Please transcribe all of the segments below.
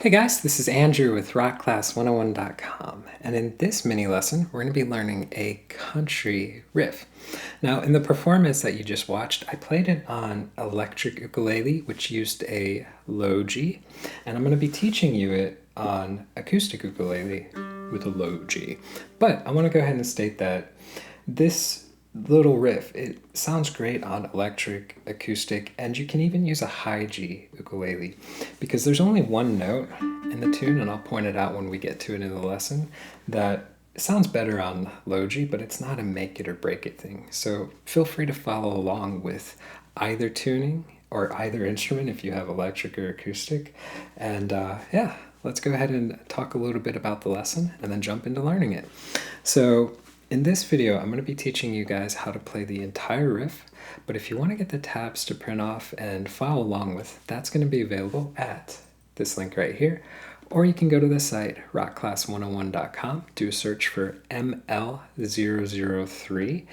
Hey guys, this is Andrew with rockclass101.com, and in this mini lesson we're going to be learning a country riff. Now in the performance that you just watched, I played it on electric ukulele, which used a low G, and I'm going to be teaching you it on acoustic ukulele with a low G. But I want to go ahead and state that this little riff, it sounds great on electric, acoustic, and you can even use a high G ukulele because there's only one note in the tune, and I'll point it out when we get to it in the lesson, that sounds better on low G, but it's not a make it or break it thing. So feel free to follow along with either tuning or either instrument if you have electric or acoustic. And yeah, let's go ahead and talk a little bit about the lesson and then jump into learning it. So in this video, I'm going to be teaching you guys how to play the entire riff, but if you want to get the tabs to print off and follow along with, that's going to be available at this link right here, or you can go to the site rockclass101.com, do a search for ML003,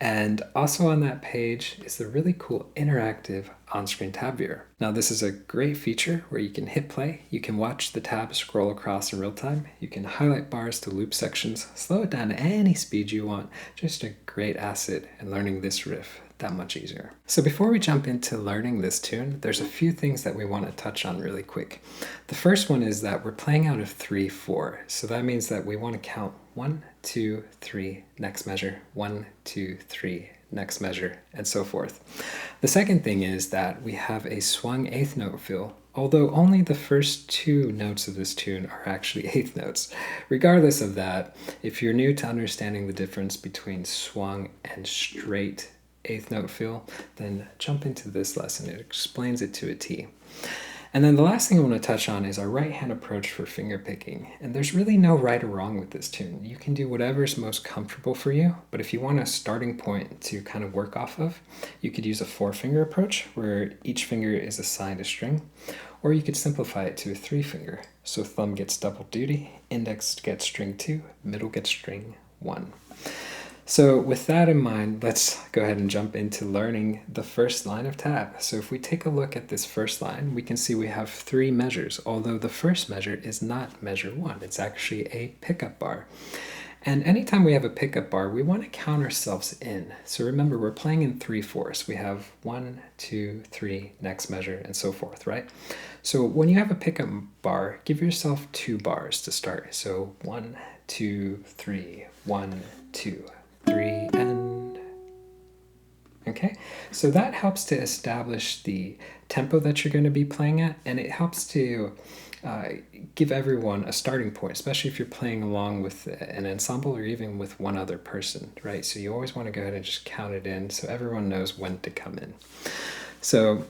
and also on that page is the really cool interactive on-screen tab viewer. Now this is a great feature where you can hit play, you can watch the tab scroll across in real time, you can highlight bars to loop sections, slow it down to any speed you want. Just a great asset in learning this riff that much easier. So before we jump into learning this tune, there's a few things that we want to touch on really quick. The first one is that we're playing out of 3/4, so that means that we want to count 1, 2, 3, next measure, 1, 2, 3, next measure, and so forth. The second thing is that we have a swung eighth note fill, although only the first two notes of this tune are actually eighth notes. Regardless of that, if you're new to understanding the difference between swung and straight eighth note fill, then jump into this lesson. It explains it to a T. And then the last thing I want to touch on is our right hand approach for finger picking. And there's really no right or wrong with this tune. You can do whatever's most comfortable for you, but if you want a starting point to kind of work off of, you could use a 4-finger approach where each finger is assigned a string, or you could simplify it to a 3-finger. So thumb gets double duty, index gets string 2, middle gets string 1. So with that in mind, let's go ahead and jump into learning the first line of tab. So if we take a look at this first line, we can see we have 3 measures, although the first measure is not measure 1. It's actually a pickup bar. And anytime we have a pickup bar, we want to count ourselves in. So remember, we're playing in 3/4. We have 1, 2, 3, next measure, and so forth, right? So when you have a pickup bar, give yourself 2 bars to start. So 1, 2, 3, 1, 2. 3 and okay, so that helps to establish the tempo that you're going to be playing at, and it helps to give everyone a starting point, especially if you're playing along with an ensemble or even with one other person, right? So you always want to go ahead and just count it in so everyone knows when to come in. So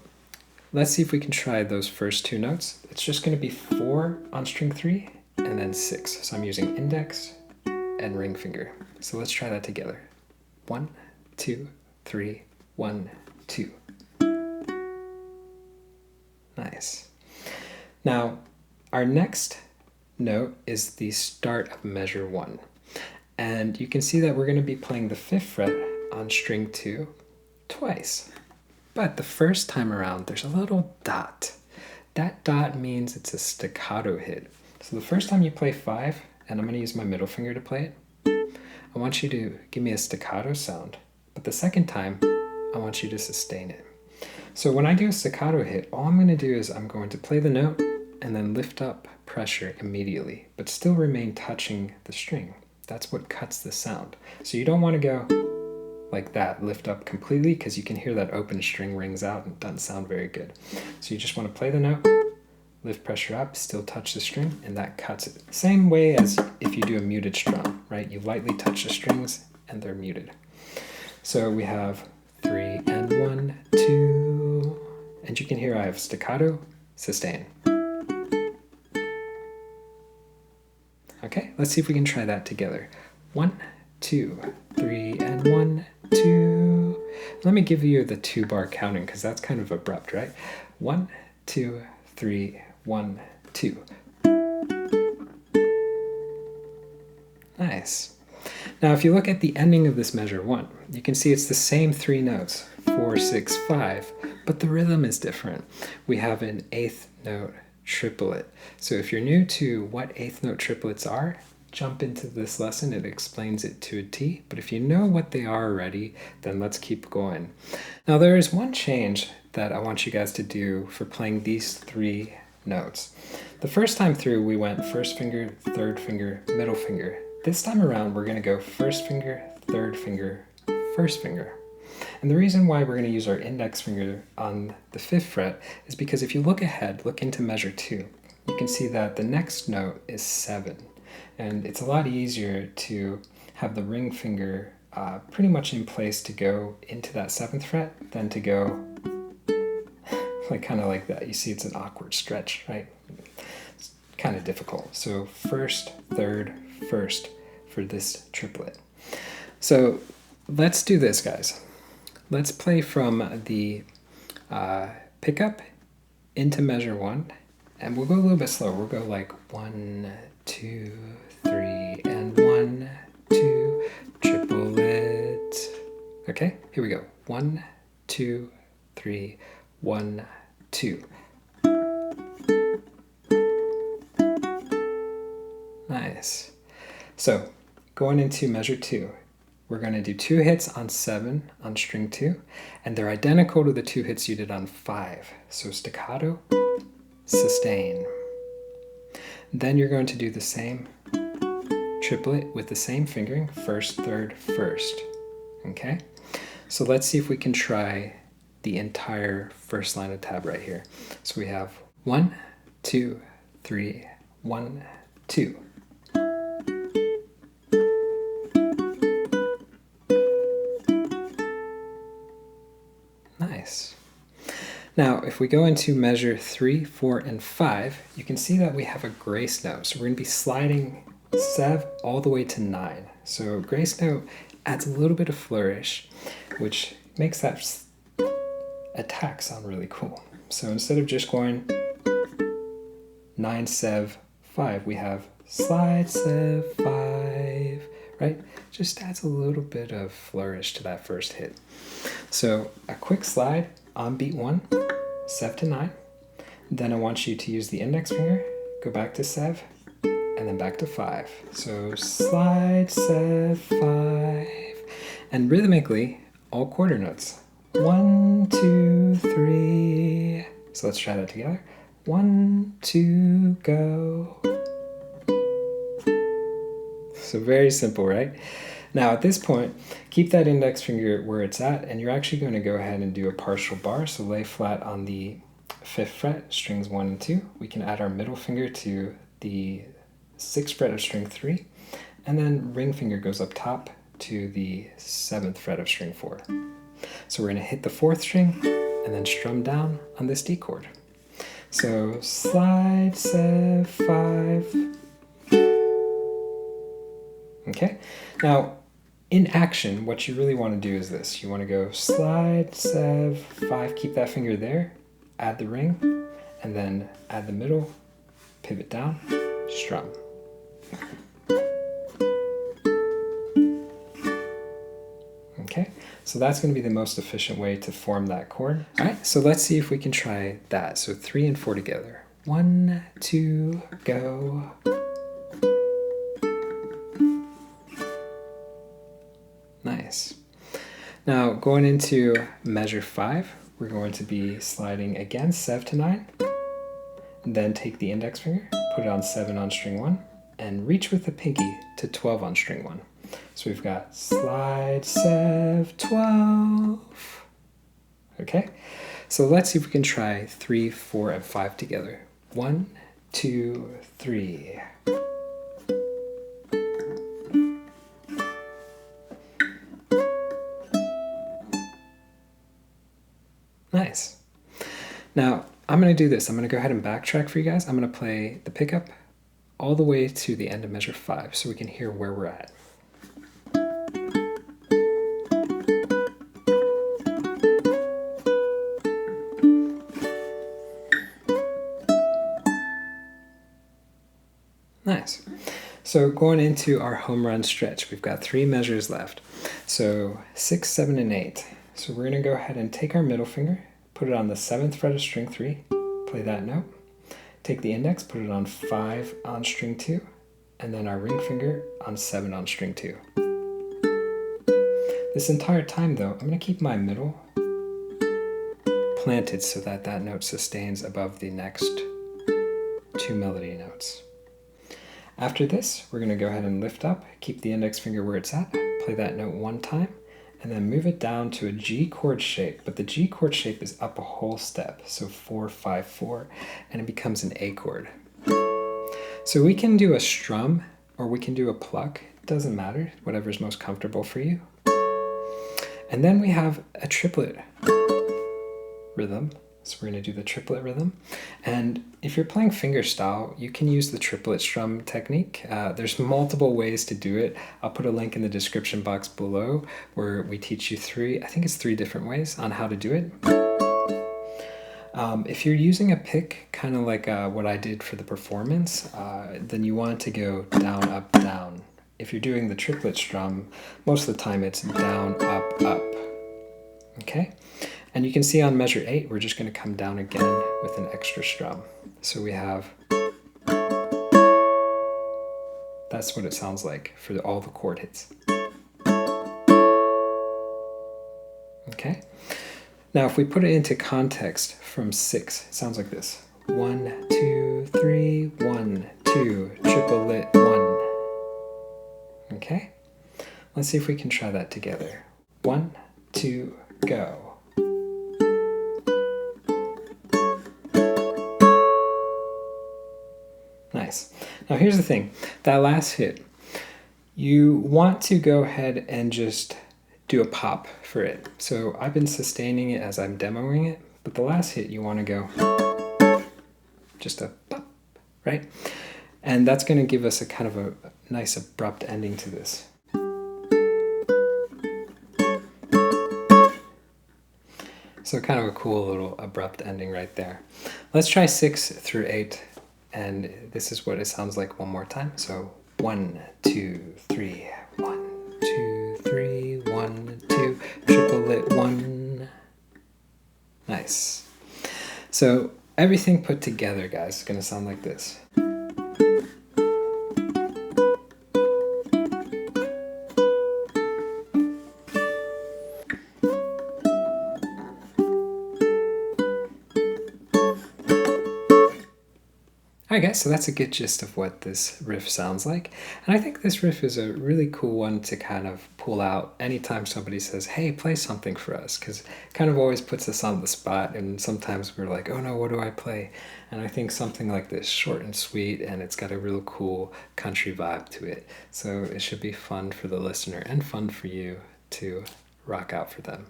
let's see if we can try those first 2 notes. It's just going to be 4 on string 3 and then 6. So I'm using index and ring finger. So let's try that together. 1, 2, 3, 1, 2. Nice. Now, our next note is the start of measure 1. And you can see that we're going to be playing the 5th fret on string 2 twice. But the first time around, there's a little dot. That dot means it's a staccato hit. So the first time you play 5, and I'm going to use my middle finger to play it, I want you to give me a staccato sound, but the second time, I want you to sustain it. So when I do a staccato hit, all I'm going to do is I'm going to play the note and then lift up pressure immediately, but still remain touching the string. That's what cuts the sound. So you don't want to go like that, lift up completely, because you can hear that open string rings out and it doesn't sound very good. So you just want to play the note, lift pressure up, still touch the string, and that cuts it. Same way as if you do a muted strum, right? You lightly touch the strings and they're muted. So we have 3 and 1, 2, and you can hear I have staccato, sustain. Okay, let's see if we can try that together. 1, 2, 3, and 1, 2. Let me give you the 2-bar counting because that's kind of abrupt, right? 1, 2, 3, 1, 2. Nice. Now if you look at the ending of this measure 1, you can see it's the same 3 notes, 4, 6, 5, but the rhythm is different. We have an 8th note triplet. So if you're new to what eighth note triplets are, jump into this lesson. It explains it to a T. But if you know what they are already, then let's keep going. Now there is one change that I want you guys to do for playing these three notes. The first time through, we went first finger, third finger, middle finger. This time around, we're going to go first finger, third finger, first finger. And the reason why we're going to use our index finger on the 5th fret is because if you look ahead, look into measure 2, you can see that the next note is 7. And it's a lot easier to have the ring finger pretty much in place to go into that 7th fret than to go like kind of like that. You see it's an awkward stretch, right? It's kind of difficult. So first, third, first for this triplet. So let's do this, guys. Let's play from the pickup into measure 1, and we'll go a little bit slower. We'll go like 1, 2, 3, and 1, 2, triplet. Okay, here we go. 1, 2, 3, 1, 2. Nice. So going into measure 2, we're going to do 2 hits on 7 on string 2, and they're identical to the 2 hits you did on 5. So staccato, sustain. Then you're going to do the same triplet with the same fingering, first, third, first. Okay? So let's see if we can try the entire first line of tab right here. So we have 1, 2, 3, 1, 2. Nice. Now, if we go into measure 3, 4, and 5, you can see that we have a grace note. So we're going to be sliding 7 all the way to 9. So grace note adds a little bit of flourish, which makes that attack sound really cool. So instead of just going 9, 7, 5, we have slide 7, 5, right? Just adds a little bit of flourish to that first hit. So a quick slide on beat 1, 7 to 9. Then I want you to use the index finger, go back to 7, and then back to 5. So slide 7, 5, and rhythmically, all quarter notes. 1, 2, 3. So let's try that together. 1, 2, go. So very simple, right? Now at this point, keep that index finger where it's at, and you're actually going to go ahead and do a partial bar. So lay flat on the 5th fret, strings 1 and 2. We can add our middle finger to the 6th fret of string 3, and then ring finger goes up top to the 7th fret of string 4. So we're going to hit the 4th string and then strum down on this D chord. So slide 7, 5. Okay, now in action, what you really want to do is this. You want to go slide 7, 5, keep that finger there, add the ring, and then add the middle, pivot down, strum. Okay, so that's going to be the most efficient way to form that chord. All right, so let's see if we can try that. So 3 and 4 together. 1, 2, go. Nice. Now going into measure 5, we're going to be sliding again 7 to 9, and then take the index finger, put it on 7 on string 1, and reach with the pinky to 12 on string 1. So we've got slide 7, 12. Okay, so let's see if we can try 3, 4, and 5 together. 1, 2, 3. Nice. Now, I'm going to do this. I'm going to go ahead and backtrack for you guys. I'm going to play the pickup all the way to the end of measure 5 so we can hear where we're at. Nice. So going into our home run stretch, we've got 3 measures left. So 6, 7, and 8. So we're going to go ahead and take our middle finger, put it on the 7th fret of string 3, play that note, take the index, put it on 5 on string 2, and then our ring finger on 7 on string 2. This entire time though, I'm going to keep my middle planted so that that note sustains above the next 2 melody notes. After this, we're going to go ahead and lift up, keep the index finger where it's at, play that note one time, and then move it down to a G chord shape, but the G chord shape is up a whole step, so 4, 5, 4, and it becomes an A chord. So we can do a strum or we can do a pluck, it doesn't matter, whatever's most comfortable for you. And then we have a triplet rhythm. So we're going to do the triplet rhythm. And if you're playing fingerstyle, you can use the triplet strum technique. There's multiple ways to do it. I'll put a link in the description box below where we teach you I think it's three different ways on how to do it. If you're using a pick, kind of like what I did for the performance, then you want to go down, up, down. If you're doing the triplet strum, most of the time it's down, up, up. Okay? And you can see on measure 8, we're just going to come down again with an extra strum. So we have, that's what it sounds like for all the chord hits. Okay? Now if we put it into context from 6, it sounds like this. 1, 2, 3, 1, 2, triplet 1. Okay? Let's see if we can try that together. 1, 2, go. Nice. Now here's the thing, that last hit, you want to go ahead and just do a pop for it. So I've been sustaining it as I'm demoing it, but the last hit you want to go just a pop, right? And that's going to give us a kind of a nice abrupt ending to this. So kind of a cool little abrupt ending right there. Let's try 6 through 8. And this is what it sounds like one more time. So 1, 2, 3, 1, 2, 3, 1, 2, triplet 1. Nice. So everything put together, guys, is going to sound like this. Alright guys, so that's a good gist of what this riff sounds like. And I think this riff is a really cool one to kind of pull out anytime somebody says, hey, play something for us, because it kind of always puts us on the spot, and sometimes we're like, oh no, what do I play? And I think something like this, short and sweet, and it's got a real cool country vibe to it. So it should be fun for the listener and fun for you to rock out for them.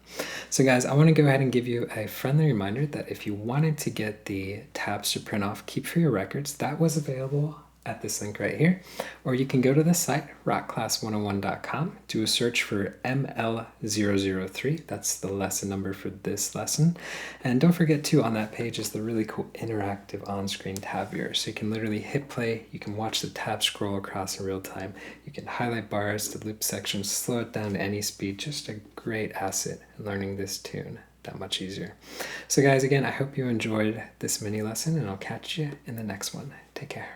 So guys, I want to go ahead and give you a friendly reminder that if you wanted to get the tabs to print off, keep for your records, that was available at this link right here. Or you can go to the site, rockclass101.com, do a search for ML003, that's the lesson number for this lesson. And don't forget too, on that page is the really cool interactive on-screen tab viewer. So you can literally hit play, you can watch the tab scroll across in real time, you can highlight bars to loop sections, slow it down to any speed, just a great asset in learning this tune that much easier. So guys, again, I hope you enjoyed this mini lesson, and I'll catch you in the next one. Take care.